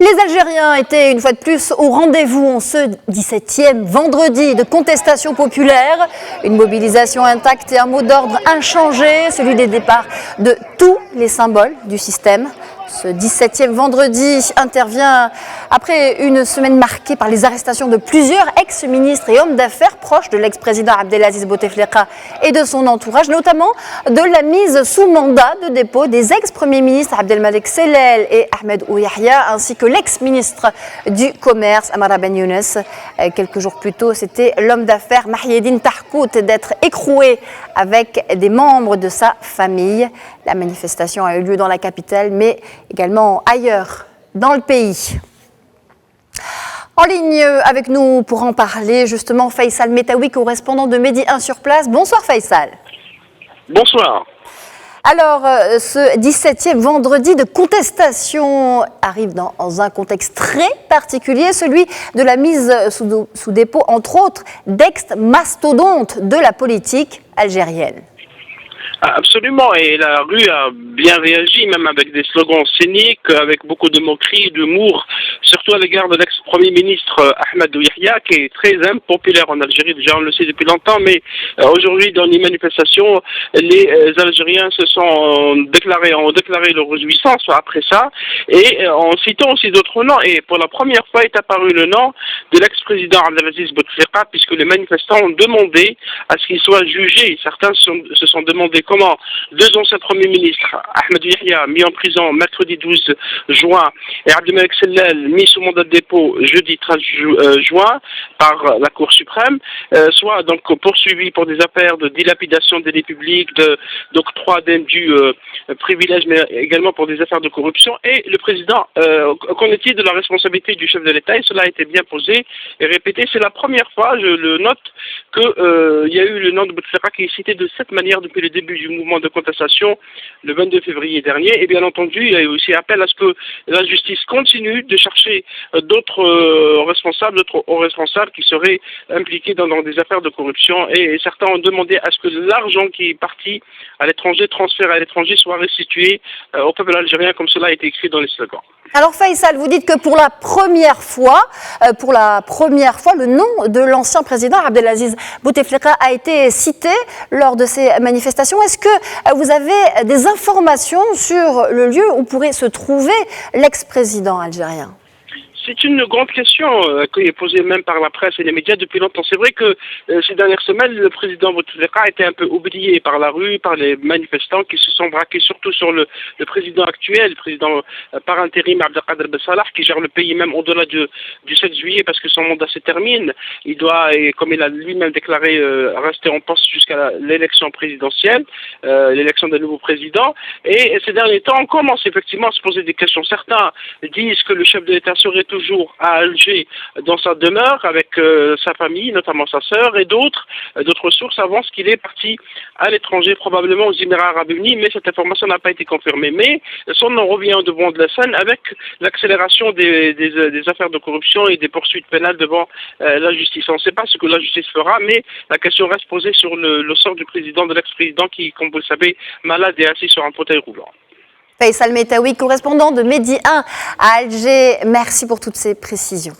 Les Algériens étaient une fois de plus au rendez-vous en ce 17e vendredi de contestation populaire. Une mobilisation intacte et un mot d'ordre inchangé, celui des départs de tous les symboles du système. Ce 17e vendredi intervient après une semaine marquée par les arrestations de plusieurs ex-ministres et hommes d'affaires proches de l'ex-président Abdelaziz Bouteflika et de son entourage, notamment de la mise sous mandat de dépôt des ex-premiers ministres Abdelmalek Sellel et Ahmed Ouyahia, ainsi que l'ex-ministre du Commerce Amara Ben Younes. Quelques jours plus tôt, c'était l'homme d'affaires Mahieddine Tarkout d'être écroué avec des membres de sa famille. La manifestation a eu lieu dans la capitale, mais également ailleurs dans le pays. En ligne avec nous pour en parler, justement, Faisal Metaoui, correspondant de Medi 1 sur place. Bonsoir Faisal. Bonsoir. Alors, ce 17e vendredi de contestation arrive dans un contexte très particulier, celui de la mise sous dépôt, entre autres, d'ex-mastodontes de la politique algérienne. Absolument, et la rue a bien réagi, même avec des slogans scéniques, avec beaucoup de moqueries, d'humour, surtout à l'égard de l'ex-premier ministre Ahmed Ouyahia, qui est très impopulaire en Algérie, déjà on le sait depuis longtemps, mais aujourd'hui dans les manifestations, les Algériens ont déclaré leur réjouissance après ça, et en citant aussi d'autres noms, et pour la première fois est apparu le nom de l'ex-président Abdelaziz Bouteflika, puisque les manifestants ont demandé à ce qu'il soit jugé. Certains se sont demandé comment deux anciens premiers ministres, Ahmed Ouyahia, mis en prison mercredi 12 juin, et Abdelmalek Sellel, mis sous mandat de dépôt jeudi 13 juin par la Cour suprême, soit donc poursuivis pour des affaires de dilapidation des deniers publics, d'octroi d'indus privilèges, mais également pour des affaires de corruption. Et le président, qu'en est-il de la responsabilité du chef de l'État? Et cela a été bien posé et répété. C'est la première fois, je le note, qu'il y a eu le nom de Bouteflika qui est cité de cette manière depuis le début du mouvement de contestation le 22 février dernier. Et bien entendu, il y a eu aussi appel à ce que la justice continue de chercher d'autres responsables, d'autres hauts responsables qui seraient impliqués dans des affaires de corruption. Et certains ont demandé à ce que l'argent qui est parti à l'étranger, transféré à l'étranger, soit restitué au peuple algérien, comme cela a été écrit dans les slogans. Alors Faisal, vous dites que pour la première fois, le nom de l'ancien président Abdelaziz Bouteflika a été cité lors de ces manifestations. Est-ce que vous avez des informations sur le lieu où pourrait se trouver l'ex-président algérien ? C'est une grande question qui est posée même par la presse et les médias depuis longtemps. C'est vrai que ces dernières semaines, le président Bouteflika a été un peu oublié par la rue, par les manifestants qui se sont braqués surtout sur le président actuel, le président par intérim Abdelkader Ben Salah, qui gère le pays même au-delà du 7 juillet parce que son mandat se termine. Il doit, et comme il a lui-même déclaré, rester en poste jusqu'à l'élection présidentielle, l'élection d'un nouveau président. Et ces derniers temps, on commence effectivement à se poser des questions. Certains disent que le chef de l'État serait toujours à Alger dans sa demeure avec sa famille, notamment sa sœur, et d'autres sources avancent qu'il est parti à l'étranger, probablement aux Émirats Arabes Unis, mais cette information n'a pas été confirmée. Mais son nom revient au devant de la scène avec l'accélération des affaires de corruption et des poursuites pénales devant la justice. On ne sait pas ce que la justice fera, mais la question reste posée sur le sort du président, de l'ex-président qui, comme vous le savez, malade et assis sur un fauteuil roulant. Faisal Metaoui, correspondant de Medi 1 à Alger, merci pour toutes ces précisions.